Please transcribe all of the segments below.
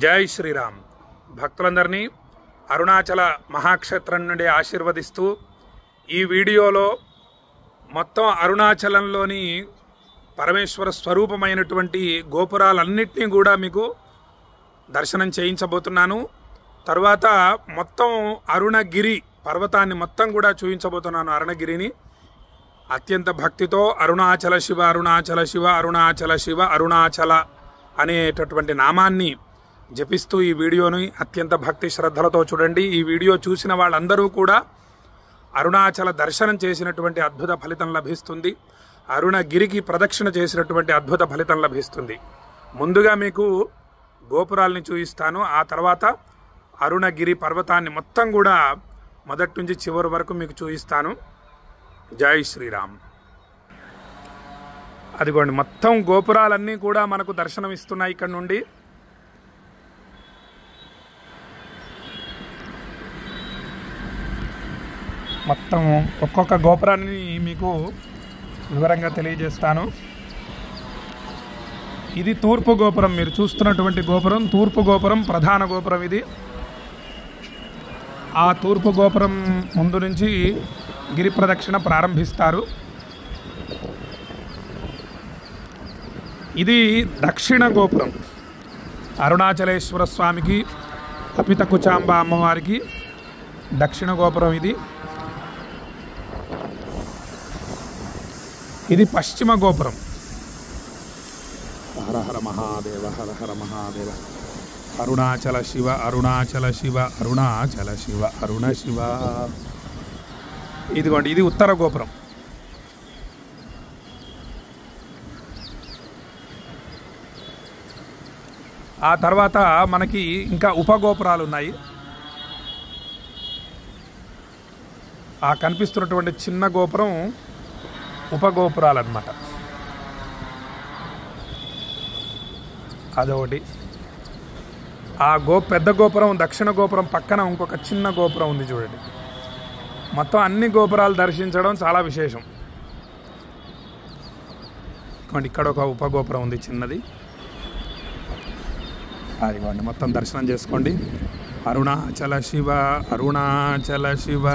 జై శ్రీరామ్. భక్తులందరినీ అరుణాచల మహాక్షేత్రం నుండి ఆశీర్వదిస్తూ ఈ వీడియోలో మొత్తం అరుణాచలంలోని పరమేశ్వర స్వరూపమైనటువంటి గోపురాలన్నింటినీ కూడా మీకు దర్శనం చేయించబోతున్నాను. తర్వాత మొత్తం అరుణగిరి పర్వతాన్ని మొత్తం కూడా చూపించబోతున్నాను. అరుణగిరిని అత్యంత భక్తితో అరుణాచల శివ అరుణాచల శివ అరుణాచల శివ అరుణాచల అనేటటువంటి నామాన్ని జపిస్తూ ఈ వీడియోని అత్యంత భక్తి శ్రద్ధలతో చూడండి. ఈ వీడియో చూసిన వాళ్ళందరూ కూడా అరుణాచల దర్శనం చేసినటువంటి అద్భుత ఫలితం లభిస్తుంది. అరుణగిరికి ప్రదక్షిణ చేసినటువంటి అద్భుత ఫలితం లభిస్తుంది. ముందుగా మీకు గోపురాలని చూపిస్తాను. ఆ తర్వాత అరుణగిరి పర్వతాన్ని మొత్తం కూడా మొదటి నుంచి చివరి వరకు మీకు చూపిస్తాను. జై శ్రీరామ్. అదిగోండి, మొత్తం గోపురాలన్నీ కూడా మనకు దర్శనం ఇస్తున్నాయి. ఇక్కడ నుండి మొత్తం ఒక్కొక్క గోపురాన్ని మీకు వివరంగా తెలియజేస్తాను. ఇది తూర్పు గోపురం. మీరు చూస్తున్నటువంటి గోపురం తూర్పు గోపురం, ప్రధాన గోపురం ఇది. ఆ తూర్పు గోపురం ముందు నుంచి గిరి ప్రదక్షిణ ప్రారంభిస్తారు. ఇది దక్షిణ గోపురం. అరుణాచలేశ్వర స్వామికి, అపితకుచాంబ అమ్మవారికి దక్షిణ గోపురం ఇది. ఇది పశ్చిమ గోపురం. హర హర మహాదేవ, హర హర మహాదేవ. అరుణాచల శివ అరుణాచల శివ అరుణాచల శివ అరుణ శివ. ఇదిగోండి, ఇది ఉత్తర గోపురం. ఆ తర్వాత మనకి ఇంకా ఉపగోపురాలు ఉన్నాయి. ఆ కనిపిస్తున్నటువంటి చిన్న గోపురం ఉపగోపురాలు అన్నమాట. అదొకటి. ఆ పెద్ద గోపురం, దక్షిణ గోపురం పక్కన ఇంకొక చిన్న గోపురం ఉంది చూడండి. మొత్తం అన్ని గోపురాలు దర్శించడం చాలా విశేషం. ఇక్కడ ఒక ఉపగోపురం ఉంది చిన్నది. అదిగోండి, మొత్తం దర్శనం చేసుకోండి. అరుణాచల శివ అరుణాచల శివ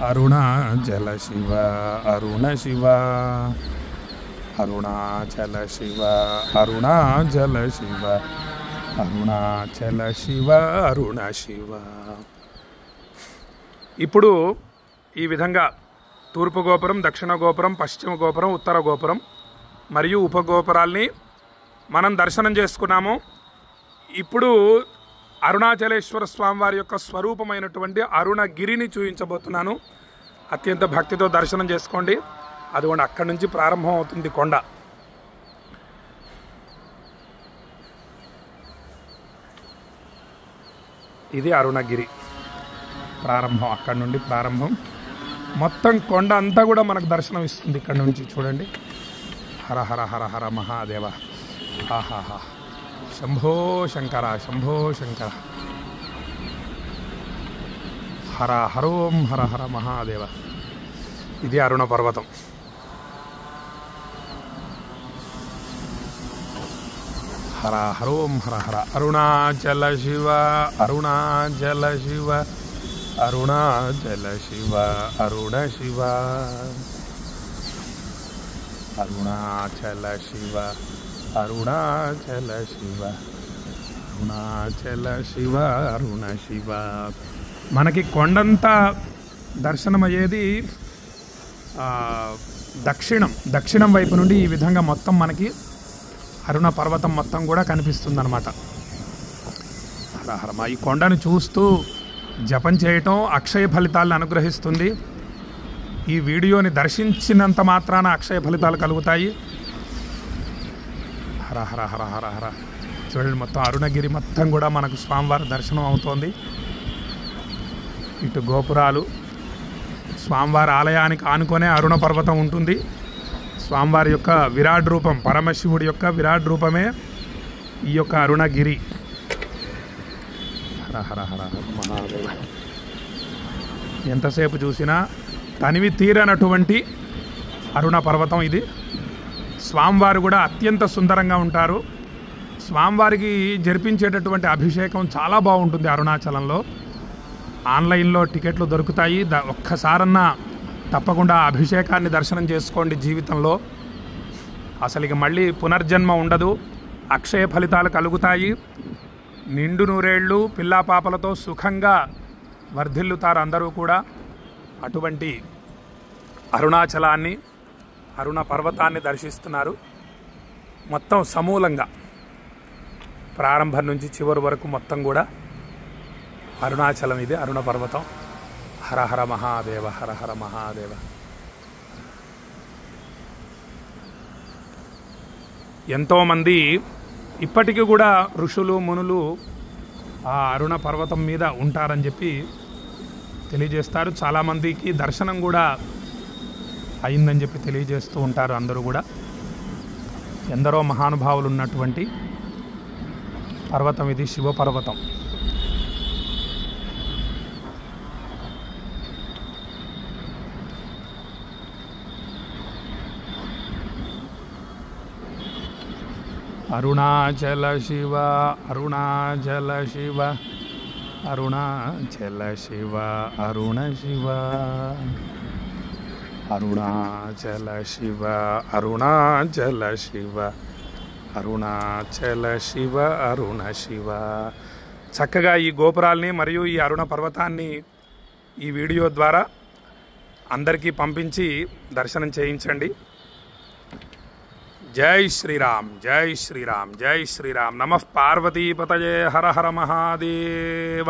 అరుణాచల శివ అరుణ శివ అరుణాచల శివ అరుణాచల శివ అరుణాచల శివ అరుణ శివ. ఇప్పుడు ఈ విధంగా తూర్పు గోపురం, దక్షిణ గోపురం, పశ్చిమ గోపురం, ఉత్తర గోపురం మరియు ఉపగోపురాల్ని మనం దర్శనం చేసుకున్నాము. ఇప్పుడు అరుణాచలేశ్వర స్వామివారి యొక్క స్వరూపమైనటువంటి అరుణగిరిని చూపించబోతున్నాను. అత్యంత భక్తితో దర్శనం చేసుకోండి. అదిగోండి, అక్కడి నుంచి ప్రారంభం అవుతుంది కొండ. ఇది అరుణగిరి ప్రారంభం. అక్కడి నుండి ప్రారంభం. మొత్తం కొండ అంతా కూడా మనకు దర్శనం ఇస్తుంది ఇక్కడ నుంచి. చూడండి. హర హర హర హర మహాదేవ. ఆహాహా. శంభో శంకర శంభో శంకర. హర హరోం హర హర మహాదేవ. ఇది అరుణ పర్వతం. హర హరోం హర హర. అరుణాచల శివ అరుణాచల శివ అరుణాచల శివ అరుణ శివ అరుణాచల శివ అరుణాచల శివ అరుణాచల శివ అరుణ శివ. మనకి కొండంతా దర్శనమయ్యేది దక్షిణం వైపు నుండి. ఈ విధంగా మొత్తం మనకి అరుణ పర్వతం మొత్తం కూడా కనిపిస్తుంది అన్నమాట. హరహరమ. ఈ కొండను చూస్తూ జపం చేయటం అక్షయ ఫలితాలను అనుగ్రహిస్తుంది. ఈ వీడియోని దర్శించినంత మాత్రాన అక్షయ ఫలితాలు కలుగుతాయి. హర హర హర హర హర. చూడండి, మొత్తం అరుణగిరి మొత్తం కూడా మనకు స్వామివారి దర్శనం అవుతోంది. ఇటు గోపురాలు, స్వామివారి ఆలయానికి ఆనుకొనే అరుణ పర్వతం ఉంటుంది. స్వామివారి యొక్క విరాట్ రూపం, పరమశివుడి యొక్క విరాట్ రూపమే ఈ యొక్క అరుణగిరి. హర హర హర హర మహాదేవ. ఎంతసేపు చూసినా తనివి తీరనటువంటి అరుణ పర్వతం ఇది. స్వామివారు కూడా అత్యంత సుందరంగా ఉంటారు. స్వామివారికి జరిపించేటటువంటి అభిషేకం చాలా బాగుంటుంది అరుణాచలంలో. ఆన్లైన్లో టికెట్లు దొరుకుతాయి. ఒక్కసారన్నా తప్పకుండా అభిషేకాన్ని దర్శనం చేసుకోండి. జీవితంలో అసలు ఇక మళ్ళీ పునర్జన్మ ఉండదు. అక్షయ ఫలితాలు కలుగుతాయి. నిండు నూరేళ్ళు పిల్లా పాపలతో సుఖంగా వర్ధిల్లుతారు అందరూ కూడా. అటువంటి అరుణాచలాన్ని, అరుణ పర్వతాన్ని దర్శిస్తున్నారు. మొత్తం సమూలంగా ప్రారంభం నుంచి చివరి వరకు మొత్తం కూడా అరుణాచలం. ఇది అరుణ పర్వతం. హర హర మహాదేవ, హర హర మహాదేవ. ఎంతోమంది ఇప్పటికీ కూడా ఋషులు మునులు ఆ అరుణ పర్వతం మీద ఉంటారని చెప్పి తెలియజేస్తారు. చాలామందికి దర్శనం కూడా అయిందని చెప్పి తెలియజేస్తూ ఉంటారు అందరూ కూడా. ఎందరో మహానుభావులు ఉన్నటువంటి పర్వతం ఇది, శివపర్వతం. అరుణాచల శివ, అరుణాచల శివ, అరుణాచల శివ, అరుణ శివ, అరుణాచల శివ, అరుణాచల శివ, అరుణాచల శివ, అరుణ శివ. చక్కగా ఈ గోపురాల్ని మరియు ఈ అరుణ పర్వతాన్ని ఈ వీడియో ద్వారా అందరికీ పంపించి దర్శనం చేయించండి. జై శ్రీరామ్, జై శ్రీరామ్, జై శ్రీరామ్. నమః పార్వతీపతయే. హర హర మహాదేవ.